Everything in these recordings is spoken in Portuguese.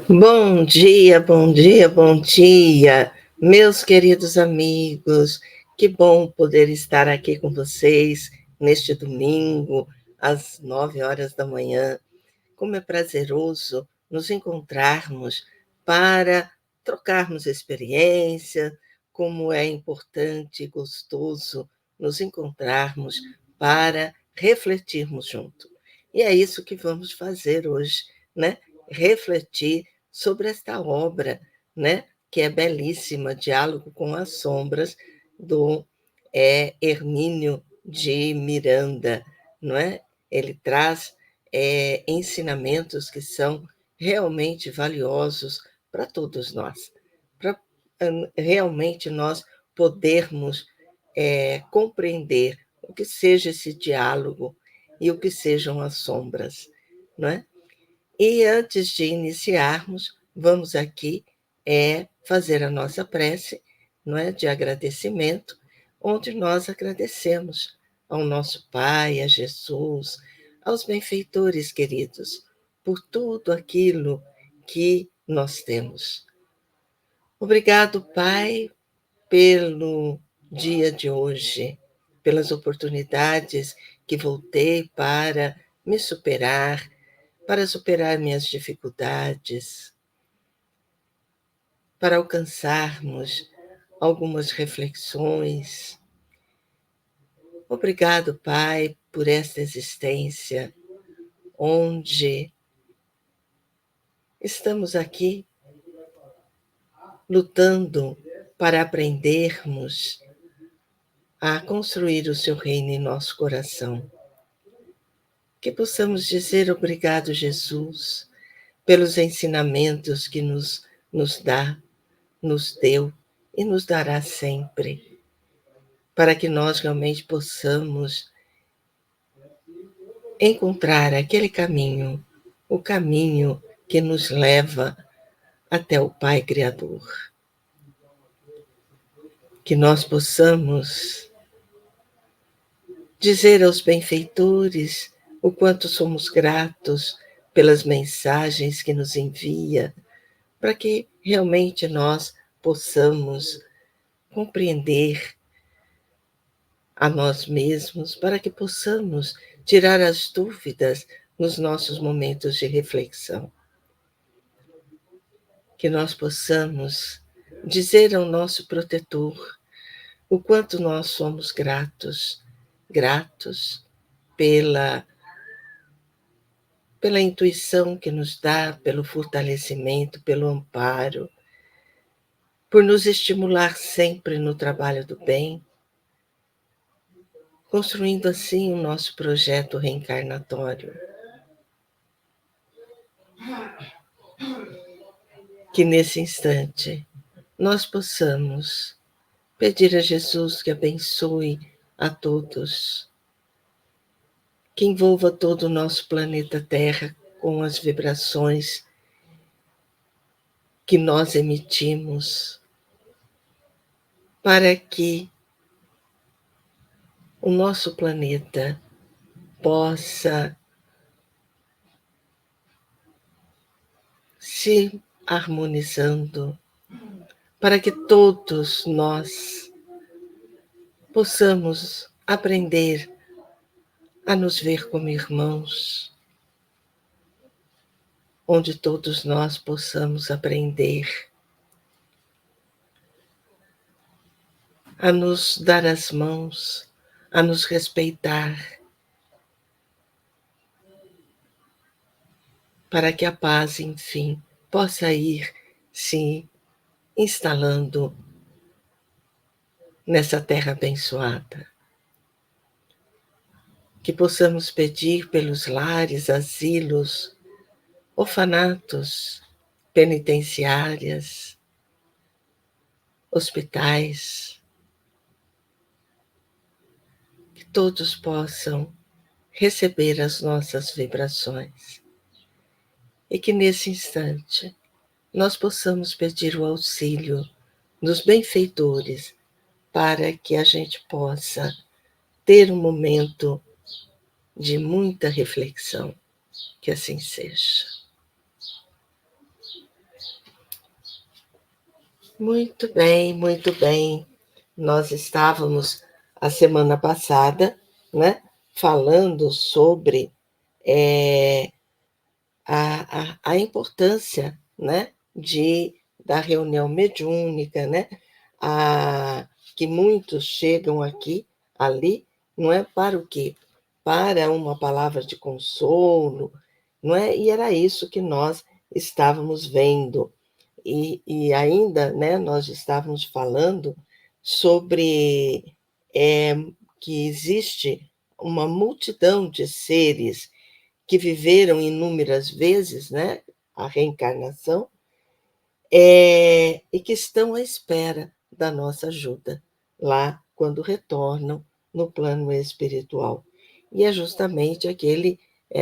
Bom dia, bom dia, bom dia, meus queridos amigos. Que bom poder estar aqui com vocês neste domingo, às 9 horas da manhã. Como é prazeroso nos encontrarmos para trocarmos experiência, como é importante e gostoso nos encontrarmos para refletirmos junto. E é isso que vamos fazer hoje, né? Refletir sobre esta obra, né? Que é belíssima, Diálogo com as Sombras, do Hermínio de Miranda, não é? Ele traz ensinamentos que são realmente valiosos para todos nós, para realmente nós podermos compreender o que seja esse diálogo e o que sejam as sombras, não é? E antes de iniciarmos, vamos aqui fazer a nossa prece, não é, de agradecimento, onde nós agradecemos ao nosso Pai, a Jesus, aos benfeitores queridos, por tudo aquilo que nós temos, Obrigado, Pai, pelo dia de hoje, pelas oportunidades que vou ter para me superar, para superar minhas dificuldades, para alcançarmos algumas reflexões. Obrigado, Pai, por esta existência, onde estamos aqui lutando para aprendermos a construir o seu reino em nosso coração. Que possamos dizer obrigado, Jesus, pelos ensinamentos que nos dá, nos deu e nos dará sempre, para que nós realmente possamos encontrar aquele caminho, o caminho que nos leva até o Pai Criador. Que nós possamos dizer aos benfeitores o quanto somos gratos pelas mensagens que nos envia, para que realmente nós possamos compreender a nós mesmos, para que possamos tirar as dúvidas nos nossos momentos de reflexão. Que nós possamos dizer ao nosso protetor o quanto nós somos gratos pela intuição que nos dá, pelo fortalecimento, pelo amparo, por nos estimular sempre no trabalho do bem, construindo assim o nosso projeto reencarnatório. Que nesse instante nós possamos pedir a Jesus que abençoe a todos, que envolva todo o nosso planeta Terra com as vibrações que nós emitimos, para que o nosso planeta possa se harmonizando, para que todos nós possamos aprender a nos ver como irmãos, onde todos nós possamos aprender a nos dar as mãos, a nos respeitar, para que a paz, enfim, possa ir se instalando nessa terra abençoada. Que possamos pedir pelos lares, asilos, orfanatos, penitenciárias, hospitais, que todos possam receber as nossas vibrações e que nesse instante nós possamos pedir o auxílio dos benfeitores para que a gente possa ter um momento de muita reflexão. Que assim seja. Muito bem, muito bem. Nós estávamos a semana passada, né, falando sobre a importância, né, da reunião mediúnica, né, que muitos chegam aqui, ali, não é para o quê? Para uma palavra de consolo, não é? E era isso que nós estávamos vendo. E ainda, né, nós estávamos falando sobre que existe uma multidão de seres que viveram inúmeras vezes, né, a reencarnação, e que estão à espera da nossa ajuda, lá quando retornam no plano espiritual. E é justamente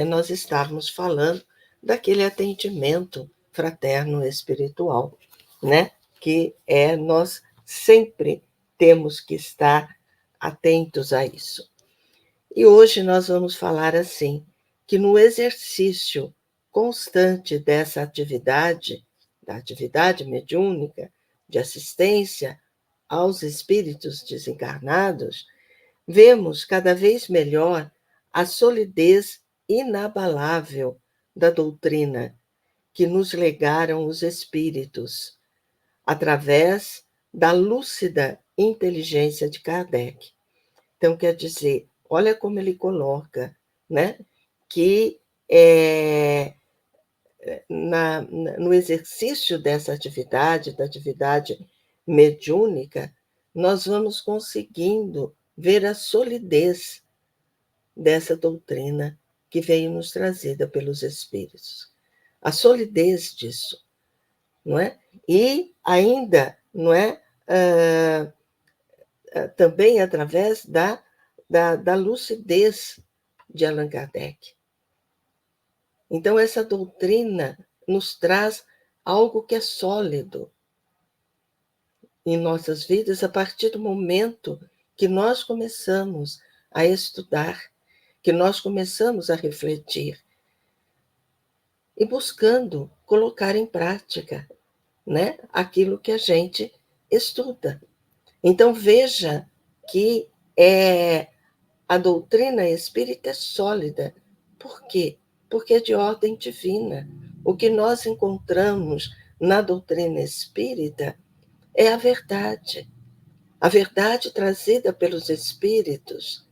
nós estávamos falando daquele atendimento fraterno espiritual, né? Que nós sempre temos que estar atentos a isso. E hoje nós vamos falar assim, que no exercício constante dessa atividade, da atividade mediúnica, de assistência aos espíritos desencarnados, vemos cada vez melhor a solidez inabalável da doutrina que nos legaram os espíritos, através da lúcida inteligência de Kardec. Então, quer dizer, olha como ele coloca, né, que no exercício dessa atividade, da atividade mediúnica, nós vamos conseguindo ver a solidez dessa doutrina que veio nos trazida pelos Espíritos. A solidez disso, não é? E ainda, não é? Também através da lucidez de Allan Kardec. Então, essa doutrina nos traz algo que é sólido em nossas vidas a partir do momento que nós começamos a estudar, que nós começamos a refletir e buscando colocar em prática, né, aquilo que a gente estuda. Então, veja que a doutrina espírita é sólida. Por quê? Porque é de ordem divina. O que nós encontramos na doutrina espírita é a verdade. A verdade trazida pelos espíritos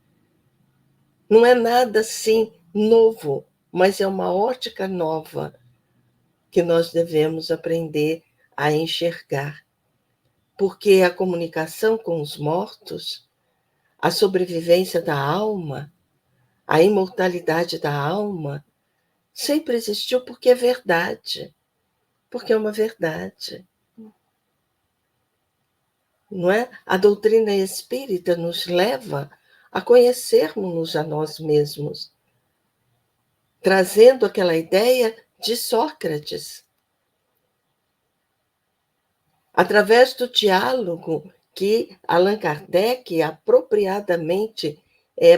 não é nada assim novo, mas é uma ótica nova que nós devemos aprender a enxergar. Porque a comunicação com os mortos, a sobrevivência da alma, a imortalidade da alma, sempre existiu porque é verdade, porque é uma verdade. Não é? A doutrina espírita nos leva a conhecermos-nos a nós mesmos, trazendo aquela ideia de Sócrates. Através do diálogo que Allan Kardec, apropriadamente,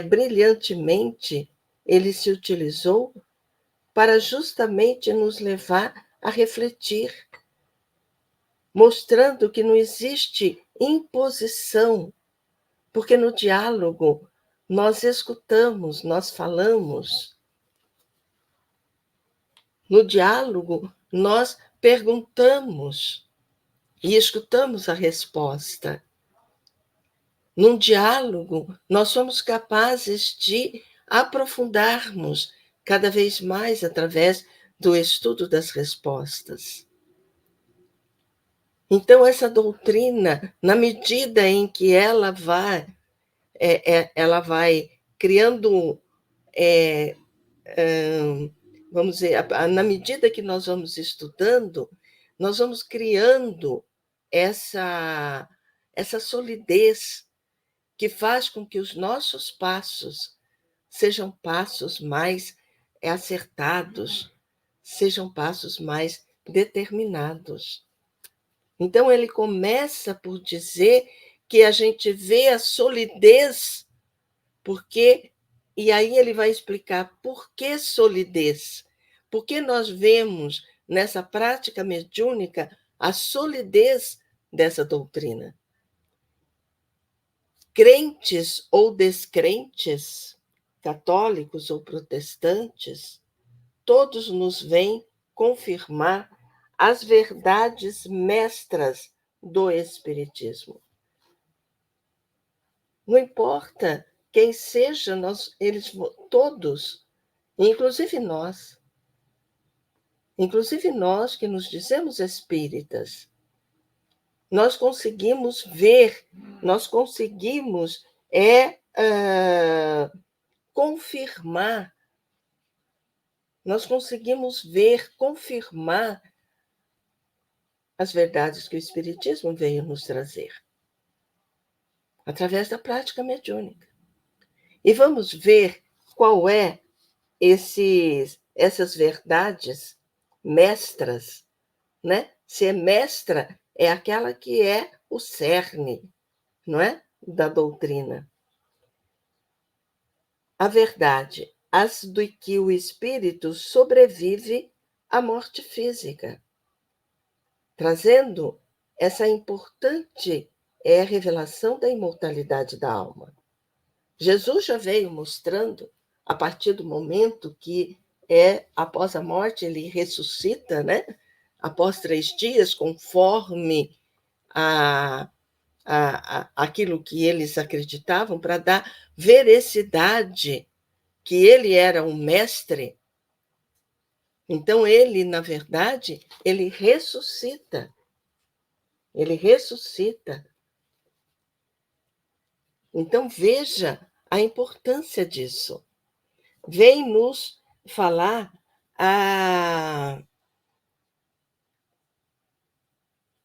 brilhantemente, ele se utilizou para justamente nos levar a refletir, mostrando que não existe imposição, porque no diálogo nós escutamos, nós falamos. No diálogo nós perguntamos e escutamos a resposta. Num diálogo nós somos capazes de aprofundarmos cada vez mais através do estudo das respostas. Então, essa doutrina, na medida em que ela vai criando, vamos dizer, na medida que nós vamos estudando, nós vamos criando essa solidez que faz com que os nossos passos sejam passos mais acertados, sejam passos mais determinados. Então, ele começa por dizer que a gente vê a solidez, e aí ele vai explicar por que solidez. Porque nós vemos nessa prática mediúnica a solidez dessa doutrina. Crentes ou descrentes, católicos ou protestantes, todos nos vêm confirmar as verdades mestras do Espiritismo. Não importa quem seja, eles todos, inclusive nós que nos dizemos espíritas, nós conseguimos ver, nós conseguimos confirmar, nós conseguimos ver, confirmar as verdades que o Espiritismo veio nos trazer, através da prática mediúnica. E vamos ver qual é essas verdades mestras, né? Se é mestra, é aquela que é o cerne, não é? Da doutrina. A verdade, as do que o espírito sobrevive à morte física, trazendo essa importante é a revelação da imortalidade da alma. Jesus já veio mostrando, a partir do momento que após a morte, ele ressuscita, né? Após 3 dias, conforme aquilo que eles acreditavam, para dar veracidade que ele era um mestre. Então, ele, na verdade, ele ressuscita. Ele ressuscita. Então, veja a importância disso. Vem nos falar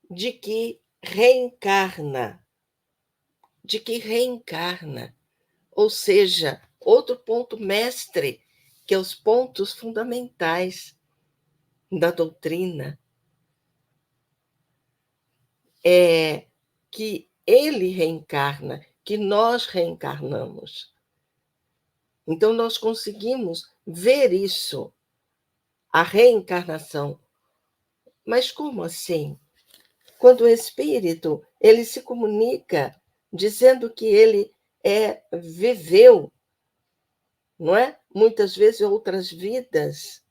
de que reencarna. Ou seja, outro ponto mestre, que é os pontos fundamentais da doutrina, é que ele reencarna, que nós reencarnamos. Então, nós conseguimos ver isso, a reencarnação. Mas como assim? Quando o espírito ele se comunica dizendo que ele viveu, não é? Muitas vezes outras vidas,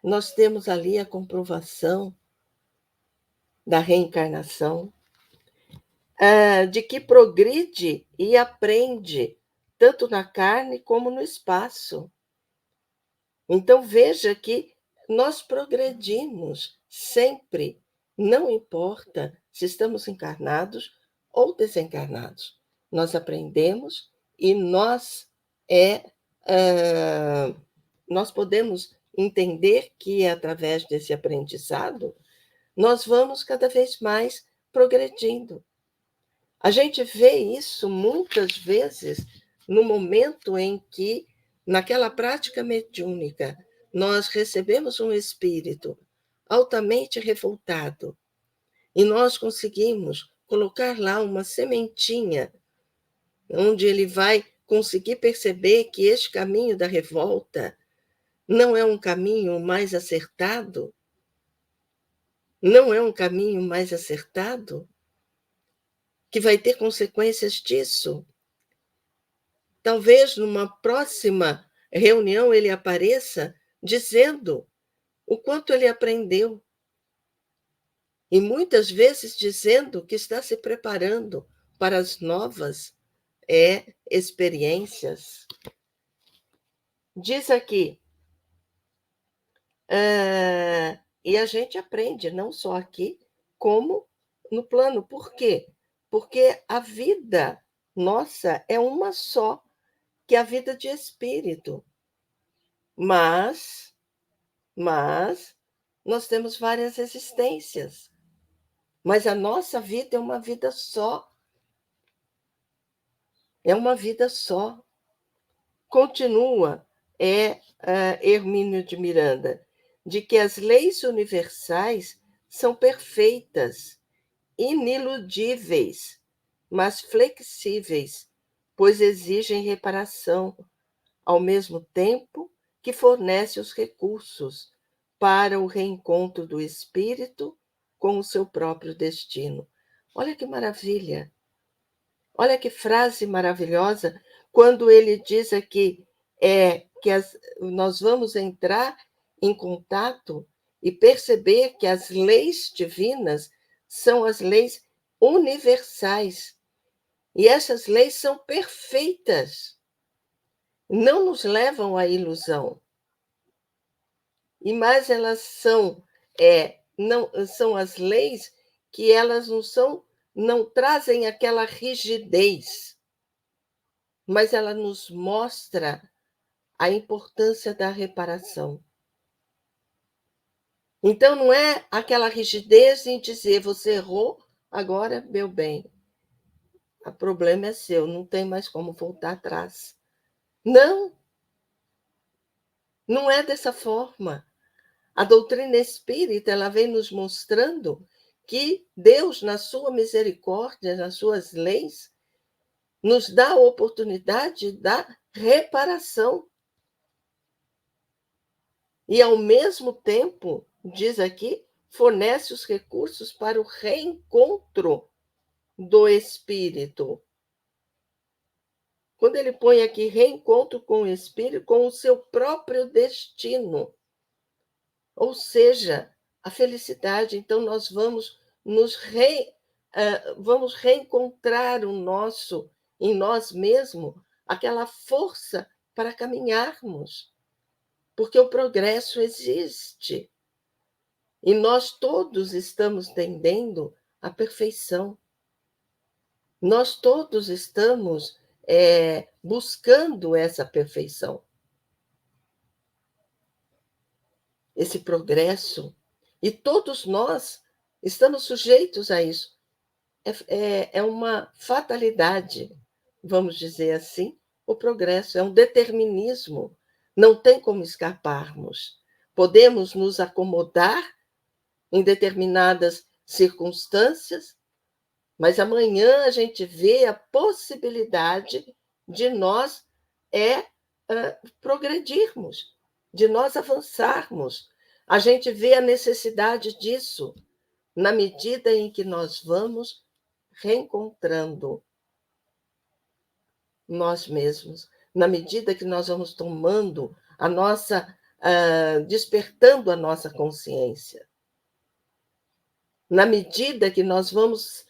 nós temos ali a comprovação da reencarnação, de que progride e aprende, tanto na carne como no espaço. Então, veja que nós progredimos sempre, não importa se estamos encarnados ou desencarnados. Nós aprendemos e nós podemos entender que, através desse aprendizado, nós vamos cada vez mais progredindo. A gente vê isso muitas vezes no momento em que, naquela prática mediúnica, nós recebemos um espírito altamente revoltado e nós conseguimos colocar lá uma sementinha onde ele vai conseguir perceber que este caminho da revolta não é um caminho mais acertado, que vai ter consequências disso. Talvez numa próxima reunião ele apareça dizendo o quanto ele aprendeu. E muitas vezes dizendo que está se preparando para as novas experiências. Diz aqui, e a gente aprende, não só aqui, como no plano. Por quê? Porque a vida nossa é uma só, que é a vida de espírito. Mas nós temos várias existências. Mas a nossa vida é uma vida só. É uma vida só. Continua Hermínio de Miranda, de que as leis universais são perfeitas, iniludíveis, mas flexíveis, pois exigem reparação, ao mesmo tempo que fornece os recursos para o reencontro do espírito com o seu próprio destino. Olha que maravilha! Olha que frase maravilhosa, quando ele diz aqui que nós vamos entrar em contato e perceber que as leis divinas são as leis universais. E essas leis são perfeitas, não nos levam à ilusão. E mais elas são as leis que elas não trazem aquela rigidez, mas ela nos mostra a importância da reparação. Então, não é aquela rigidez em dizer, você errou, agora, meu bem, o problema é seu, não tem mais como voltar atrás. Não é dessa forma. A doutrina espírita ela vem nos mostrando que Deus, na sua misericórdia, nas suas leis, nos dá a oportunidade da reparação. E, ao mesmo tempo, diz aqui, fornece os recursos para o reencontro do espírito. Quando ele põe aqui reencontro com o espírito, com o seu próprio destino, ou seja, a felicidade. Então, nós vamos reencontrar em nós mesmos, aquela força para caminharmos, porque o progresso existe. E nós todos estamos tendendo à perfeição. Nós todos estamos buscando essa perfeição, esse progresso. E todos nós estamos sujeitos a isso. É uma fatalidade, vamos dizer assim, o progresso, é um determinismo. Não tem como escaparmos. Podemos nos acomodar em determinadas circunstâncias, mas amanhã a gente vê a possibilidade de nós progredirmos, de nós avançarmos. A gente vê a necessidade disso na medida em que nós vamos reencontrando nós mesmos, na medida que nós vamos tomando despertando a nossa consciência, na medida que nós vamos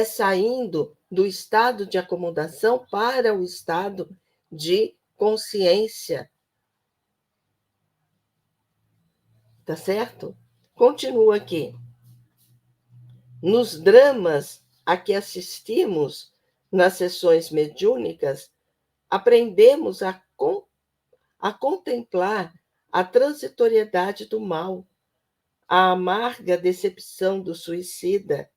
saindo do estado de acomodação para o estado de consciência. Tá certo? Continua aqui. Nos dramas a que assistimos nas sessões mediúnicas, aprendemos a contemplar a transitoriedade do mal, a amarga decepção do suicida,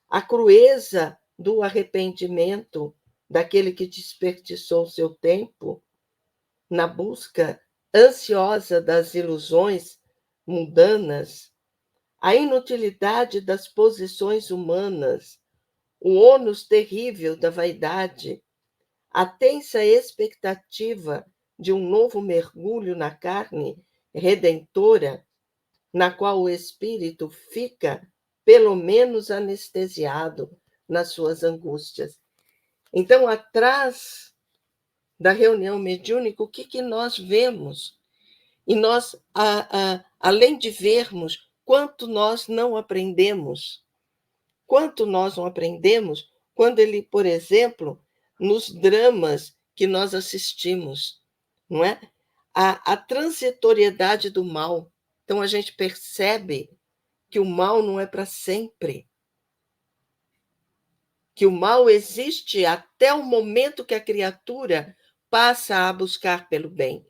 a crueza do arrependimento daquele que desperdiçou seu tempo na busca ansiosa das ilusões mundanas, a inutilidade das posições humanas, o ônus terrível da vaidade, a tensa expectativa de um novo mergulho na carne redentora, na qual o espírito fica, pelo menos, anestesiado nas suas angústias. Então, atrás da reunião mediúnica, o que nós vemos? E nós, além de vermos quanto nós não aprendemos, quando ele, por exemplo, nos dramas que nós assistimos, não é? A transitoriedade do mal. Então, a gente percebe que o mal não é para sempre, que o mal existe até o momento que a criatura passa a buscar pelo bem.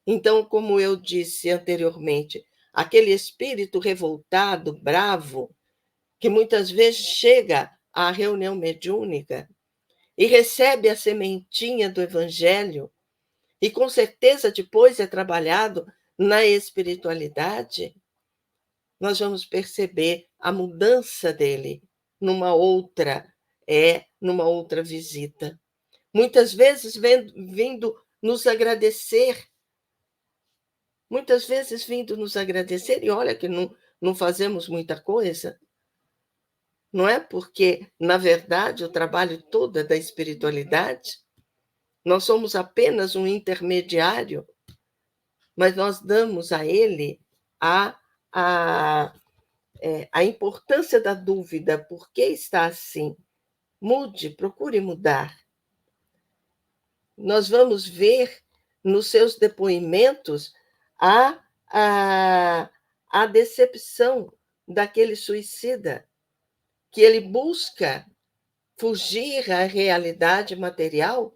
Então, como eu disse anteriormente, aquele espírito revoltado, bravo, que muitas vezes chega à reunião mediúnica e recebe a sementinha do evangelho, e com certeza depois é trabalhado na espiritualidade, nós vamos perceber a mudança dele numa outra visita. Muitas vezes vindo nos agradecer, e olha que não fazemos muita coisa, não é? Porque, na verdade, o trabalho todo é da espiritualidade, nós somos apenas um intermediário, mas nós damos a ele a importância da dúvida. Por que está assim? Mude, procure mudar. Nós vamos ver nos seus depoimentos a decepção daquele suicida, que ele busca fugir à realidade material,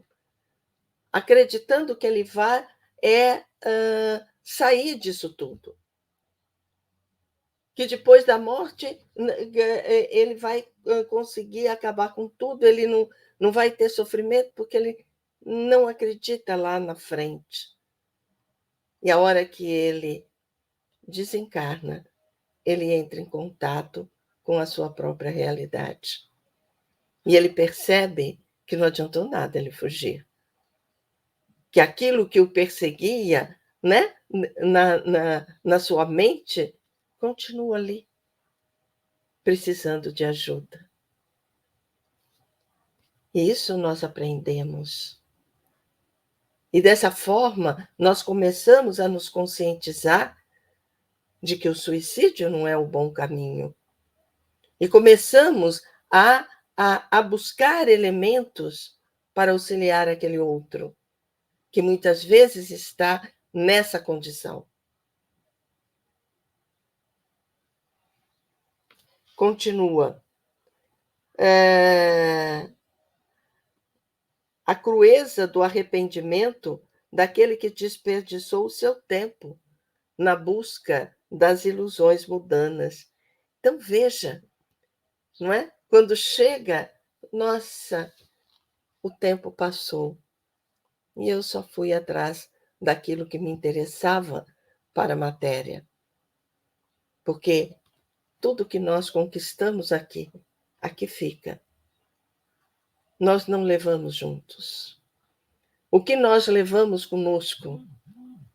acreditando que ele vai sair disso tudo. Que depois da morte ele vai conseguir acabar com tudo, ele não vai ter sofrimento, porque ele não acredita lá na frente. E a hora que ele desencarna, ele entra em contato com a sua própria realidade. E ele percebe que não adiantou nada ele fugir. Que aquilo que o perseguia, né, na sua mente, continua ali. precisando de ajuda. E isso nós aprendemos. E dessa forma, nós começamos a nos conscientizar de que o suicídio não é o bom caminho. E começamos a buscar elementos para auxiliar aquele outro, que muitas vezes está nessa condição. Continua. A crueza do arrependimento daquele que desperdiçou o seu tempo na busca das ilusões mundanas. Então, veja, não é? Quando chega, nossa, o tempo passou e eu só fui atrás daquilo que me interessava para a matéria. Porque tudo que nós conquistamos aqui, aqui fica. Nós não levamos juntos. O que nós levamos conosco?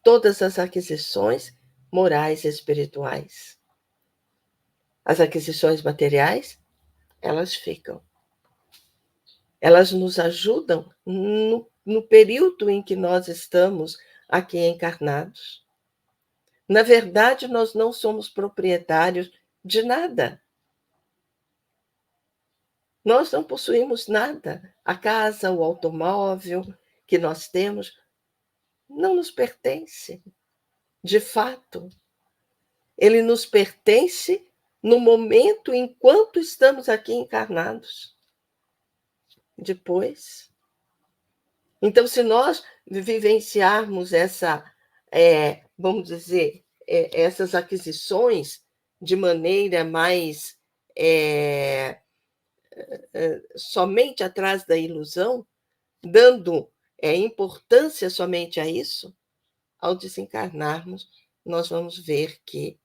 Todas as aquisições morais e espirituais. As aquisições materiais, elas ficam. Elas nos ajudam no período em que nós estamos aqui encarnados. Na verdade, nós não somos proprietários de nada. Nós não possuímos nada. A casa, o automóvel que nós temos não nos pertence, de fato. Ele nos pertence no momento enquanto estamos aqui encarnados. Depois. Então, se nós vivenciarmos vamos dizer, essas aquisições de maneira mais somente atrás da ilusão, dando importância somente a isso, ao desencarnarmos, nós vamos ver que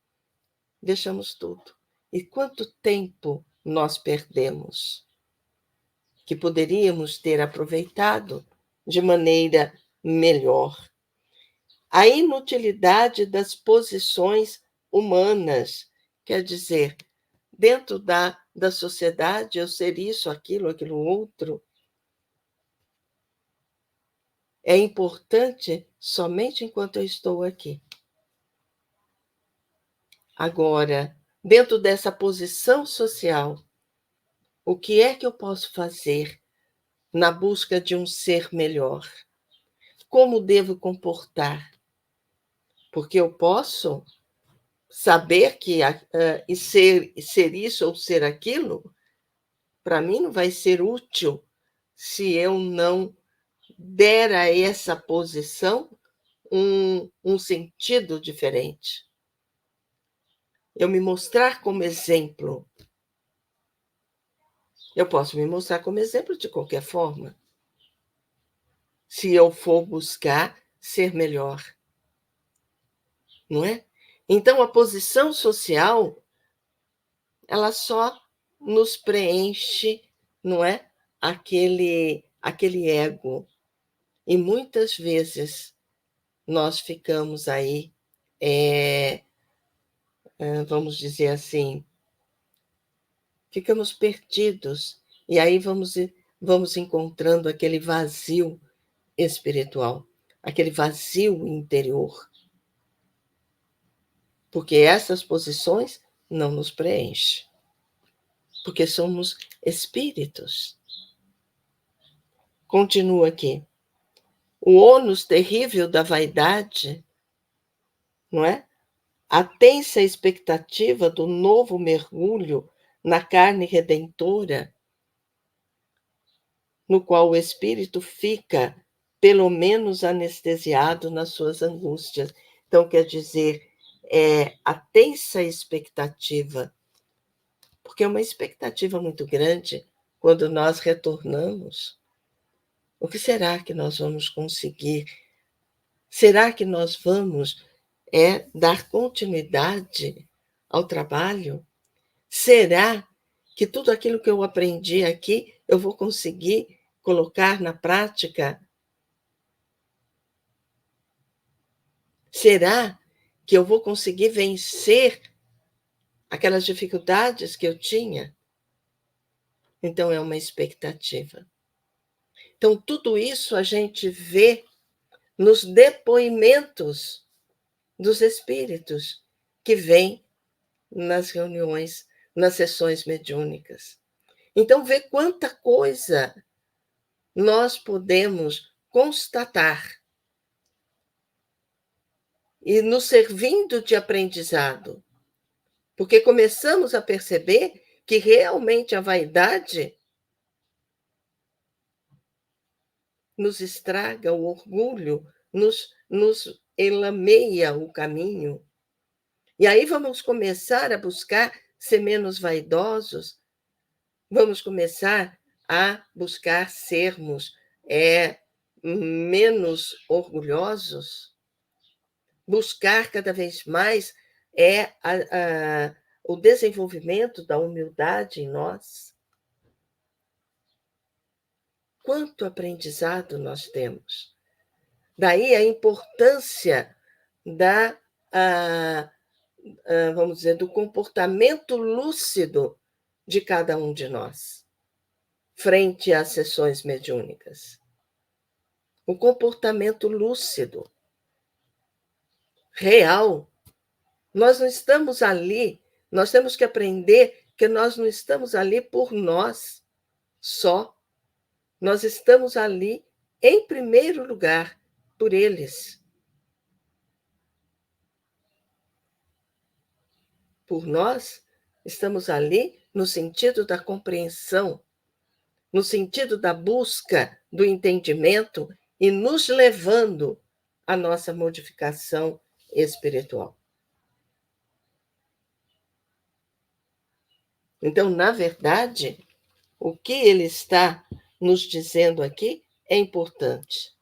deixamos tudo. E quanto tempo nós perdemos, que poderíamos ter aproveitado de maneira melhor. A inutilidade das posições humanas, quer dizer, dentro da sociedade, eu ser isso, aquilo outro, é importante somente enquanto eu estou aqui. Agora, dentro dessa posição social, o que é que eu posso fazer na busca de um ser melhor? Como devo comportar? Porque eu posso saber que e ser isso ou ser aquilo, para mim não vai ser útil se eu não der a essa posição um sentido diferente. Eu me mostrar como exemplo. Eu posso me mostrar como exemplo de qualquer forma, se eu for buscar ser melhor. Não é? Então, a posição social, ela só nos preenche, não é? Aquele ego. E muitas vezes nós ficamos aí, vamos dizer assim, ficamos perdidos. E aí vamos encontrando aquele vazio espiritual, aquele vazio interior. Porque essas posições não nos preenchem. Porque somos espíritos. Continua aqui. O ônus terrível da vaidade, não é? A tensa expectativa do novo mergulho na carne redentora, no qual o espírito fica, pelo menos, anestesiado nas suas angústias. Então, quer dizer, a tensa expectativa, porque é uma expectativa muito grande quando nós retornamos. O que será que nós vamos conseguir? Será que nós vamos dar continuidade ao trabalho? Será que tudo aquilo que eu aprendi aqui eu vou conseguir colocar na prática? Será que eu vou conseguir vencer aquelas dificuldades que eu tinha. Então, é uma expectativa. Então, tudo isso a gente vê nos depoimentos dos espíritos que vêm nas reuniões, nas sessões mediúnicas. Então, vê quanta coisa nós podemos constatar e nos servindo de aprendizado, porque começamos a perceber que realmente a vaidade nos estraga, o orgulho nos elameia o caminho. E aí vamos começar a buscar ser menos vaidosos, vamos começar a buscar sermos menos orgulhosos, buscar cada vez mais o desenvolvimento da humildade em nós. Quanto aprendizado nós temos! Daí a importância vamos dizer, do comportamento lúcido de cada um de nós, frente às sessões mediúnicas. O comportamento lúcido, real. Nós não estamos ali, nós temos que aprender que nós não estamos ali por nós só. Nós estamos ali, em primeiro lugar, por eles. Por nós, estamos ali no sentido da compreensão, no sentido da busca do entendimento e nos levando à nossa modificação espiritual. Então, na verdade, o que ele está nos dizendo aqui é importante.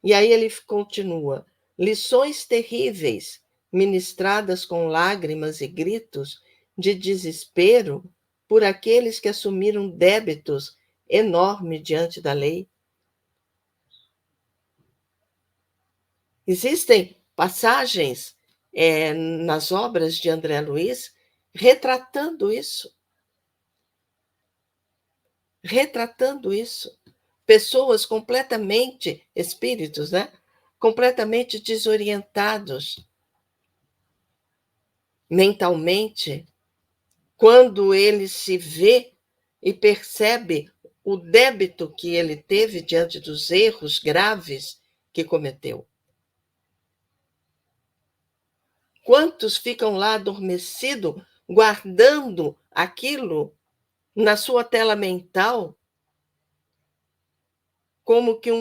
E aí ele continua: lições terríveis, ministradas com lágrimas e gritos de desespero por aqueles que assumiram débitos enormes diante da lei. Existem passagens nas obras de André Luiz retratando isso. Retratando isso. Pessoas completamente, espíritos, né? Completamente desorientados mentalmente, quando ele se vê e percebe o débito que ele teve diante dos erros graves que cometeu. Quantos ficam lá adormecidos, guardando aquilo na sua tela mental, como que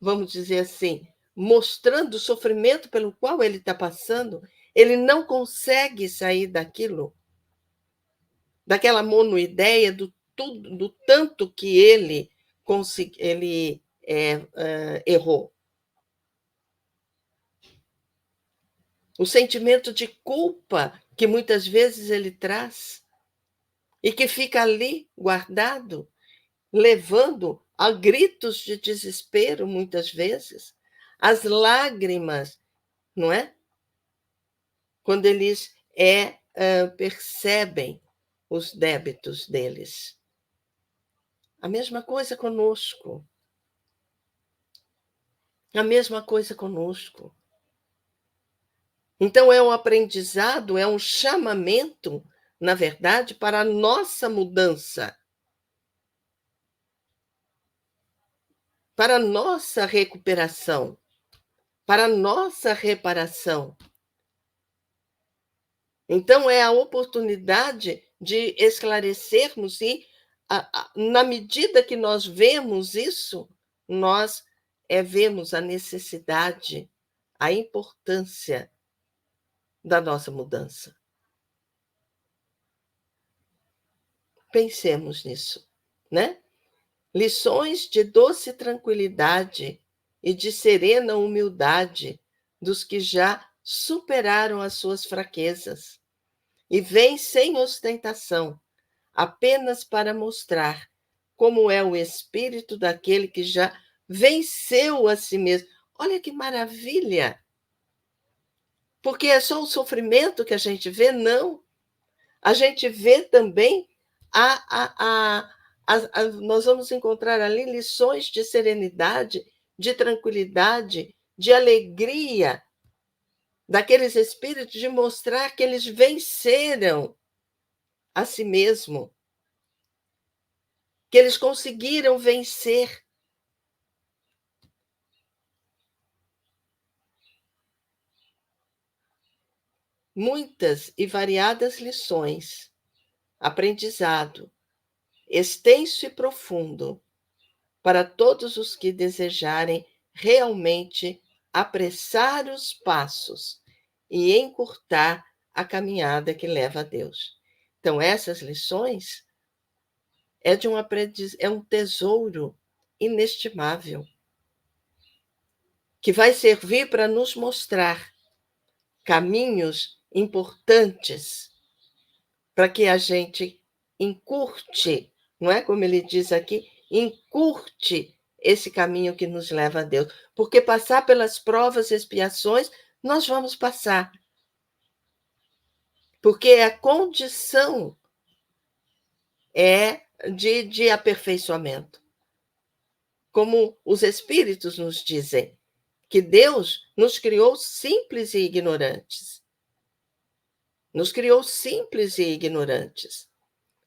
vamos dizer assim, mostrando o sofrimento pelo qual ele está passando, ele não consegue sair daquilo, daquela monoideia do tanto que ele errou. O sentimento de culpa que muitas vezes ele traz e que fica ali guardado, levando a gritos de desespero, muitas vezes, as lágrimas, não é? Quando eles percebem os débitos deles. A mesma coisa conosco. A mesma coisa conosco. Então, é um aprendizado, é um chamamento, na verdade, para a nossa mudança, para a nossa recuperação, para a nossa reparação. Então, é a oportunidade de esclarecermos e, na medida que nós vemos isso, nós vemos a necessidade, a importância da nossa mudança. Pensemos nisso, né? Lições de doce tranquilidade e de serena humildade dos que já superaram as suas fraquezas e vêm sem ostentação, apenas para mostrar como é o espírito daquele que já venceu a si mesmo. Olha que maravilha! Porque é só o sofrimento que a gente vê? Não. A gente vê também nós vamos encontrar ali lições de serenidade, de tranquilidade, de alegria daqueles espíritos, de mostrar que eles venceram a si mesmo, que eles conseguiram vencer. Muitas e variadas lições, aprendizado extenso e profundo para todos os que desejarem realmente apressar os passos e encurtar a caminhada que leva a Deus. Então, essas lições é um tesouro inestimável que vai servir para nos mostrar caminhos importantes para que a gente encurte, não é como ele diz aqui, encurte esse caminho que nos leva a Deus. Porque passar pelas provas e expiações, nós vamos passar. Porque a condição é de aperfeiçoamento. Como os espíritos nos dizem, que Deus nos criou simples e ignorantes. Nos criou simples e ignorantes.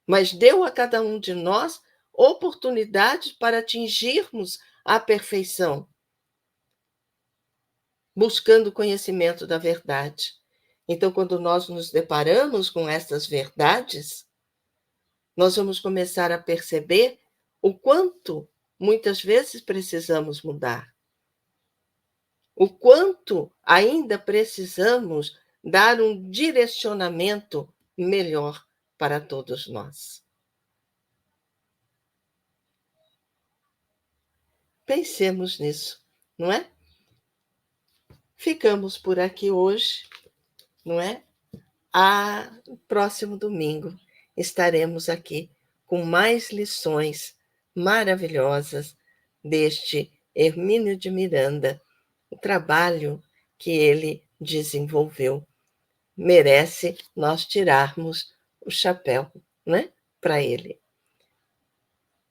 Mas deu a cada um de nós oportunidades para atingirmos a perfeição, buscando o conhecimento da verdade. Então, quando nós nos deparamos com essas verdades, nós vamos começar a perceber o quanto muitas vezes precisamos mudar, o quanto ainda precisamos dar um direcionamento melhor para todos nós. Pensemos nisso, não é? Ficamos por aqui hoje, não é? Próximo domingo estaremos aqui com mais lições maravilhosas deste Hermínio de Miranda. O trabalho que ele desenvolveu merece nós tirarmos o chapéu, né, para ele.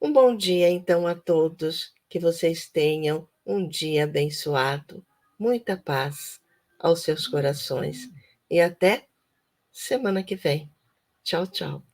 Um bom dia, então, a todos. Que vocês tenham um dia abençoado. Muita paz aos seus corações. E até semana que vem. Tchau, tchau.